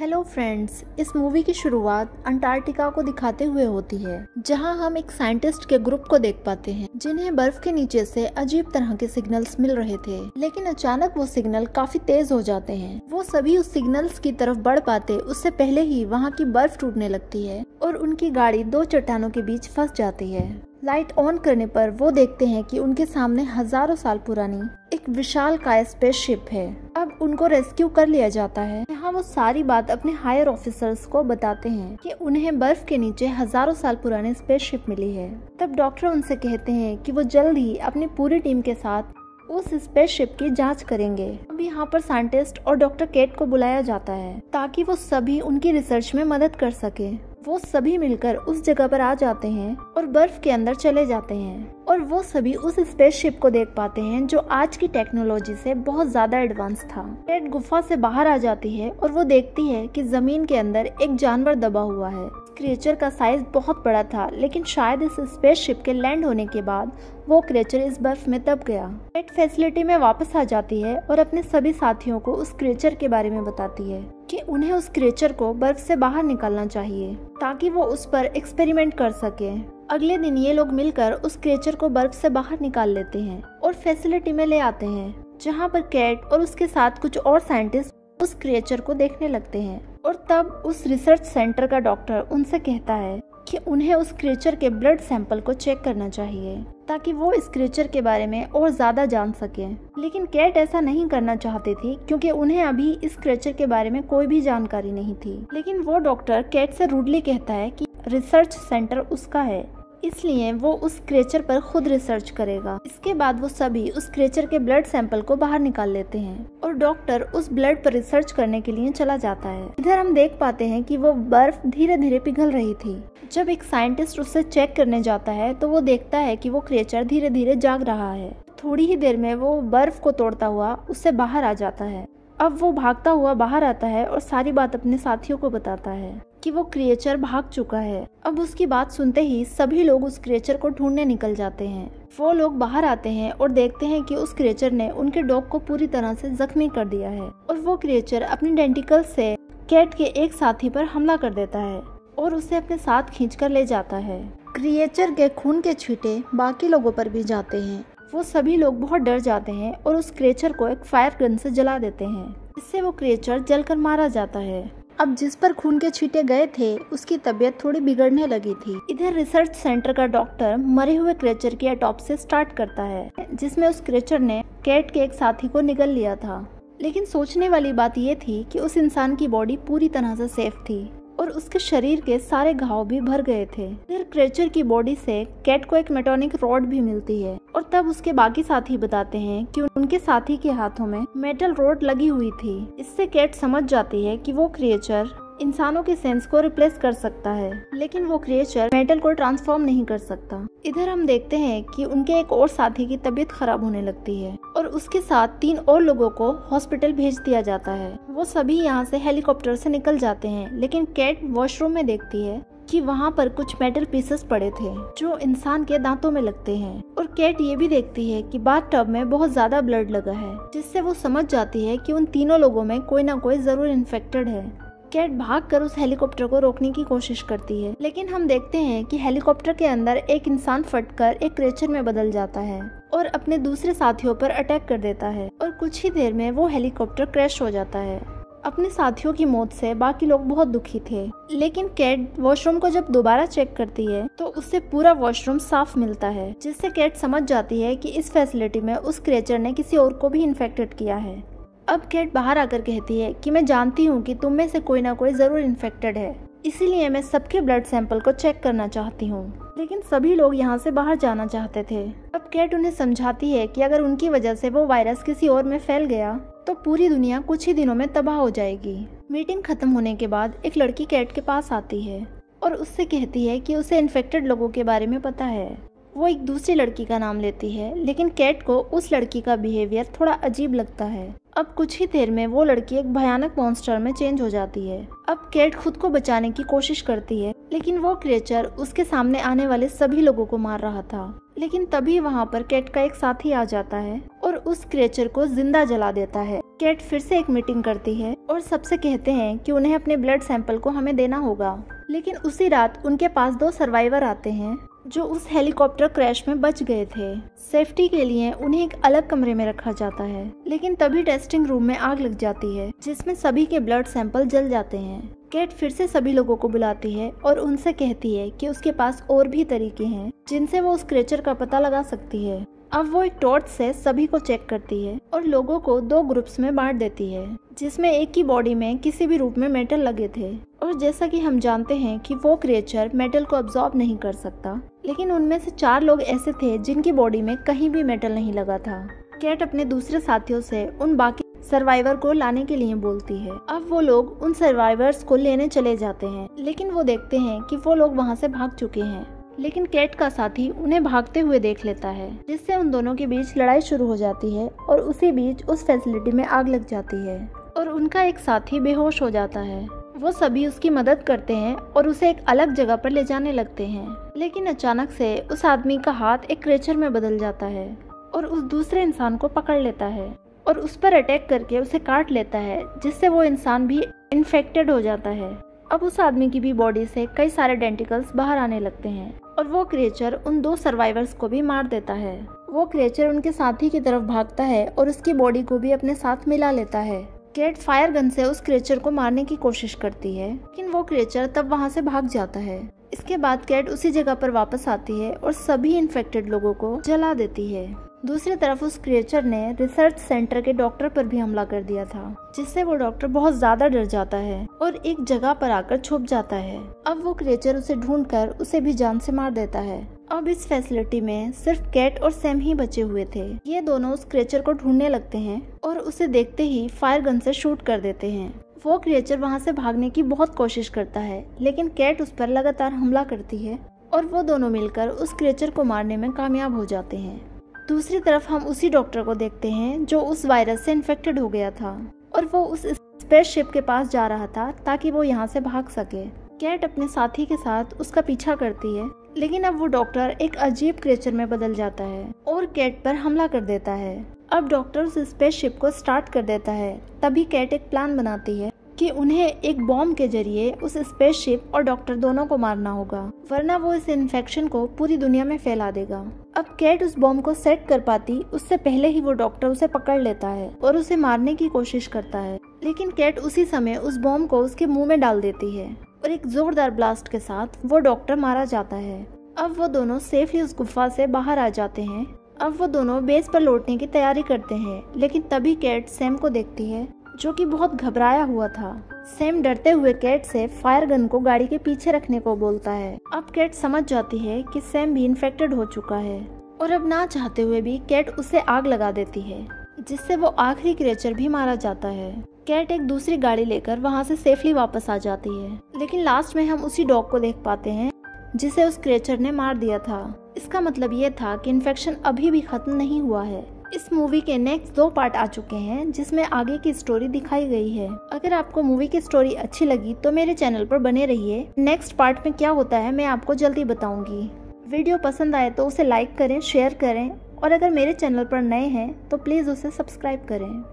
Hello friends, इस movie की शुरुआत अंटार्कटिका को दिखाते हुए होती है, जहां हम एक साइंटिस्ट के ग्रुप को देख पाते हैं जिन्हें बर्फ के नीचे से अजीब तरह के सिग्नल्स मिल रहे थे। लेकिन अचानक वो सिग्नल काफी तेज हो जाते हैं। वो सभी उस सिग्नल्स की तरफ बढ़ पाते उससे पहले ही वहां की बर्फ टूटने लगती है और उनकी गाड़ी दो चट्टानों के बीच फंस जाती है। लाइट ऑन करने पर वो देखते हैं कि उनके सामने हजारों साल पुरानी एक विशालकाय स्पेसशिप है। अब उनको रेस्क्यू कर लिया जाता है। यहाँ वो सारी बात अपने हायर ऑफिसर्स को बताते हैं कि उन्हें बर्फ के नीचे हजारों साल पुरानी स्पेसशिप मिली है। तब डॉक्टर उनसे कहते हैं कि वो जल्द ही अपनी पूरी टीम के साथ उस स्पेसशिप की जांच करेंगे। अब यहाँ पर साइंटिस्ट और डॉक्टर केट को बुलाया जाता है ताकि वो सभी उनकी रिसर्च में मदद कर सके। वो सभी मिलकर उस जगह पर आ जाते हैं और बर्फ के अंदर चले जाते हैं और वो सभी उस स्पेसशिप को देख पाते हैं जो आज की टेक्नोलॉजी से बहुत ज्यादा एडवांस था। केट गुफा से बाहर आ जाती है और वो देखती है कि जमीन के अंदर एक जानवर दबा हुआ है। क्रिएचर का साइज बहुत बड़ा था, लेकिन शायद इस स्पेसशिप के लैंड होने के बाद वो क्रिएचर इस बर्फ में दब गया। केट फैसिलिटी में वापस आ जाती है और अपने सभी साथियों को उस क्रिएचर के बारे में बताती है कि उन्हें उस क्रिएचर को बर्फ से बाहर निकालना चाहिए ताकि वो उस पर एक्सपेरिमेंट कर सके। अगले दिन ये लोग मिलकर उस क्रिएचर को बर्फ से बाहर निकाल लेते हैं और फैसिलिटी में ले आते हैं, जहाँ पर केट और उसके साथ कुछ और साइंटिस्ट उस क्रिएचर को देखने लगते हैं। और तब उस रिसर्च सेंटर का डॉक्टर उनसे कहता है कि उन्हें उस क्रिएचर के ब्लड सैंपल को चेक करना चाहिए ताकि वो इस क्रिएचर के बारे में और ज्यादा जान सके। लेकिन केट ऐसा नहीं करना चाहती थी क्योंकि उन्हें अभी इस क्रिएचर के बारे में कोई भी जानकारी नहीं थी। लेकिन वो डॉक्टर केट से रूडली कहता है कि रिसर्च सेंटर उसका है, इसलिए वो उस क्रिएचर पर खुद रिसर्च करेगा। इसके बाद वो सभी उस क्रिएचर के ब्लड सैंपल को बाहर निकाल लेते हैं और डॉक्टर उस ब्लड पर रिसर्च करने के लिए चला जाता है। इधर हम देख पाते हैं कि वो बर्फ धीरे धीरे पिघल रही थी। जब एक साइंटिस्ट उससे चेक करने जाता है तो वो देखता है कि वो क्रिएचर धीरे धीरे जाग रहा है। थोड़ी ही देर में वो बर्फ को तोड़ता हुआ उससे बाहर आ जाता है। अब वो भागता हुआ बाहर आता है और सारी बात अपने साथियों को बताता है कि वो क्रिएचर भाग चुका है। अब उसकी बात सुनते ही सभी लोग उस क्रिएचर को ढूंढने निकल जाते हैं। वो लोग बाहर आते हैं और देखते हैं कि उस क्रिएचर ने उनके डॉग को पूरी तरह से जख्मी कर दिया है और वो क्रिएचर अपनी डेंटिकल से केट के एक साथी पर हमला कर देता है और उसे अपने साथ खींचकर ले जाता है। क्रिएचर के खून के छींटे बाकी लोगों पर भी जाते हैं। वो सभी लोग बहुत डर जाते हैं और उस क्रिएचर को एक फायर गन से जला देते हैं, जिससे वो क्रिएचर जलकर मारा जाता है। अब जिस पर खून के छींटे गए थे उसकी तबीयत थोड़ी बिगड़ने लगी थी। इधर रिसर्च सेंटर का डॉक्टर मरे हुए क्रिएचर की ऑटोप्सी स्टार्ट करता है, जिसमें उस क्रिएचर ने केट के एक साथी को निगल लिया था। लेकिन सोचने वाली बात ये थी कि उस इंसान की बॉडी पूरी तरह से सेफ थी और उसके शरीर के सारे घाव भी भर गए थे। फिर क्रिएचर की बॉडी से केट को एक मेटॉनिक रॉड भी मिलती है और तब उसके बाकी साथी बताते हैं कि उनके साथी के हाथों में मेटल रॉड लगी हुई थी। इससे केट समझ जाती है कि वो क्रिएचर इंसानों के सेंस को रिप्लेस कर सकता है, लेकिन वो क्रिएचर मेटल को ट्रांसफॉर्म नहीं कर सकता। इधर हम देखते हैं कि उनके एक और साथी की तबीयत खराब होने लगती है और उसके साथ 3 और लोगों को हॉस्पिटल भेज दिया जाता है। वो सभी यहाँ से हेलीकॉप्टर से निकल जाते हैं, लेकिन केट वॉशरूम में देखती है कि वहाँ पर कुछ मेटल पीसेस पड़े थे जो इंसान के दांतों में लगते हैं। और केट ये भी देखती है कि बाथटब में बहुत ज्यादा ब्लड लगा है, जिससे वो समझ जाती है कि उन तीनों लोगों में कोई ना कोई जरूर इन्फेक्टेड है। केट भागकर उस हेलीकॉप्टर को रोकने की कोशिश करती है, लेकिन हम देखते हैं कि हेलीकॉप्टर के अंदर एक इंसान फटकर एक क्रिएचर में बदल जाता है और अपने दूसरे साथियों पर अटैक कर देता है और कुछ ही देर में वो हेलीकॉप्टर क्रैश हो जाता है। अपने साथियों की मौत से बाकी लोग बहुत दुखी थे, लेकिन केट वॉशरूम को जब दोबारा चेक करती है तो उससे पूरा वॉशरूम साफ मिलता है, जिससे केट समझ जाती है कि इस फैसिलिटी में उस क्रिएचर ने किसी और को भी इन्फेक्टेड किया है। अब केट बाहर आकर कहती है कि मैं जानती हूँ कि तुम में से कोई ना कोई जरूर इन्फेक्टेड है, इसीलिए मैं सबके ब्लड सैंपल को चेक करना चाहती हूँ। लेकिन सभी लोग यहाँ से बाहर जाना चाहते थे। अब केट उन्हें समझाती है कि अगर उनकी वजह से वो वायरस किसी और में फैल गया तो पूरी दुनिया कुछ ही दिनों में तबाह हो जाएगी। मीटिंग खत्म होने के बाद एक लड़की केट के पास आती है और उससे कहती है कि उसे इन्फेक्टेड लोगों के बारे में पता है। वो एक दूसरी लड़की का नाम लेती है, लेकिन केट को उस लड़की का बिहेवियर थोड़ा अजीब लगता है। अब कुछ ही देर में वो लड़की एक भयानक मॉन्स्टर में चेंज हो जाती है। अब कैट खुद को बचाने की कोशिश करती है, लेकिन वो क्रिएचर उसके सामने आने वाले सभी लोगों को मार रहा था। लेकिन तभी वहाँ पर कैट का एक साथी आ जाता है और उस क्रिएचर को जिंदा जला देता है। कैट फिर से एक मीटिंग करती है और सबसे कहते हैं कि उन्हें अपने ब्लड सैंपल को हमें देना होगा। लेकिन उसी रात उनके पास 2 सर्वाइवर आते हैं जो उस हेलीकॉप्टर क्रैश में बच गए थे। सेफ्टी के लिए उन्हें एक अलग कमरे में रखा जाता है, लेकिन तभी टेस्टिंग रूम में आग लग जाती है जिसमें सभी के ब्लड सैंपल जल जाते हैं। कैट फिर से सभी लोगों को बुलाती है और उनसे कहती है कि उसके पास और भी तरीके हैं जिनसे वो उस क्रिएचर का पता लगा सकती है। अब वो एक टॉर्च से सभी को चेक करती है और लोगों को 2 ग्रुप्स में बांट देती है, जिसमें एक की बॉडी में किसी भी रूप में मेटल लगे थे। और जैसा कि हम जानते हैं कि वो क्रिएचर मेटल को अब्सॉर्ब नहीं कर सकता, लेकिन उनमें से 4 लोग ऐसे थे जिनकी बॉडी में कहीं भी मेटल नहीं लगा था। कैट अपने दूसरे साथियों से उन बाकी सर्वाइवर को लाने के लिए बोलती है। अब वो लोग उन सर्वाइवर्स को लेने चले जाते हैं, लेकिन वो देखते हैं कि वो लोग वहाँ से भाग चुके हैं। लेकिन कैट का साथी उन्हें भागते हुए देख लेता है, जिससे उन दोनों के बीच लड़ाई शुरू हो जाती है और उसी बीच उस फैसिलिटी में आग लग जाती है और उनका एक साथी बेहोश हो जाता है। वो सभी उसकी मदद करते हैं और उसे एक अलग जगह पर ले जाने लगते हैं, लेकिन अचानक से उस आदमी का हाथ एक क्रिएचर में बदल जाता है और उस दूसरे इंसान को पकड़ लेता है और उस पर अटैक करके उसे काट लेता है, जिससे वो इंसान भी इन्फेक्टेड हो जाता है। अब उस आदमी की भी बॉडी से कई सारे डेंटिकल्स बाहर आने लगते हैं और वो क्रिएचर उन 2 सर्वाइवर्स को भी मार देता है। वो क्रिएचर उनके साथी की तरफ भागता है और उसकी बॉडी को भी अपने साथ मिला लेता है। कैट फायर गन से उस क्रिएचर को मारने की कोशिश करती है, लेकिन वो क्रिएचर तब वहाँ से भाग जाता है। इसके बाद कैट उसी जगह पर वापस आती है और सभी इन्फेक्टेड लोगों को जला देती है। दूसरी तरफ उस क्रिएचर ने रिसर्च सेंटर के डॉक्टर पर भी हमला कर दिया था, जिससे वो डॉक्टर बहुत ज्यादा डर जाता है और एक जगह पर आकर छुप जाता है। अब वो क्रिएचर उसे ढूंढकर उसे भी जान से मार देता है। अब इस फैसिलिटी में सिर्फ कैट और सैम ही बचे हुए थे। ये दोनों उस क्रिएचर को ढूंढने लगते हैं और उसे देखते ही फायर गन से शूट कर देते हैं। वो क्रिएचर वहाँ से भागने की बहुत कोशिश करता है, लेकिन कैट उस पर लगातार हमला करती है और वो दोनों मिलकर उस क्रिएचर को मारने में कामयाब हो जाते हैं। दूसरी तरफ हम उसी डॉक्टर को देखते हैं जो उस वायरस से इन्फेक्टेड हो गया था और वो उस स्पेसशिप के पास जा रहा था ताकि वो यहाँ से भाग सके। कैट अपने साथी के साथ उसका पीछा करती है, लेकिन अब वो डॉक्टर एक अजीब क्रिएचर में बदल जाता है और कैट पर हमला कर देता है। अब डॉक्टर उस स्पेसशिप को स्टार्ट कर देता है। तभी कैट एक प्लान बनाती है कि उन्हें एक बॉम्ब के जरिए उस स्पेसशिप और डॉक्टर दोनों को मारना होगा, वरना वो इस इन्फेक्शन को पूरी दुनिया में फैला देगा। अब कैट उस बॉम्ब को सेट कर पाती उससे पहले ही वो डॉक्टर उसे पकड़ लेता है और उसे मारने की कोशिश करता है, लेकिन कैट उसी समय उस बॉम्ब को उसके मुंह में डाल देती है और एक जोरदार ब्लास्ट के साथ वो डॉक्टर मारा जाता है। अब वो दोनों सेफली उस गुफा से बाहर आ जाते हैं। अब वो दोनों बेस पर लौटने की तैयारी करते हैं, लेकिन तभी कैट सैम को देखती है जो कि बहुत घबराया हुआ था। सैम डरते हुए कैट से फायर गन को गाड़ी के पीछे रखने को बोलता है। अब कैट समझ जाती है कि सैम भी इन्फेक्टेड हो चुका है और अब ना चाहते हुए भी कैट उसे आग लगा देती है, जिससे वो आखिरी क्रिएचर भी मारा जाता है। कैट एक दूसरी गाड़ी लेकर वहाँ से सेफली वापस आ जाती है, लेकिन लास्ट में हम उसी डॉग को देख पाते हैं जिसे उस क्रिएचर ने मार दिया था। इसका मतलब ये था कि इन्फेक्शन अभी भी खत्म नहीं हुआ है। इस मूवी के नेक्स्ट 2 पार्ट आ चुके हैं जिसमें आगे की स्टोरी दिखाई गई है। अगर आपको मूवी की स्टोरी अच्छी लगी तो मेरे चैनल पर बने रहिए। नेक्स्ट पार्ट में क्या होता है मैं आपको जल्दी बताऊंगी। वीडियो पसंद आए तो उसे लाइक करें, शेयर करें और अगर मेरे चैनल पर नए हैं तो प्लीज उसे सब्सक्राइब करें।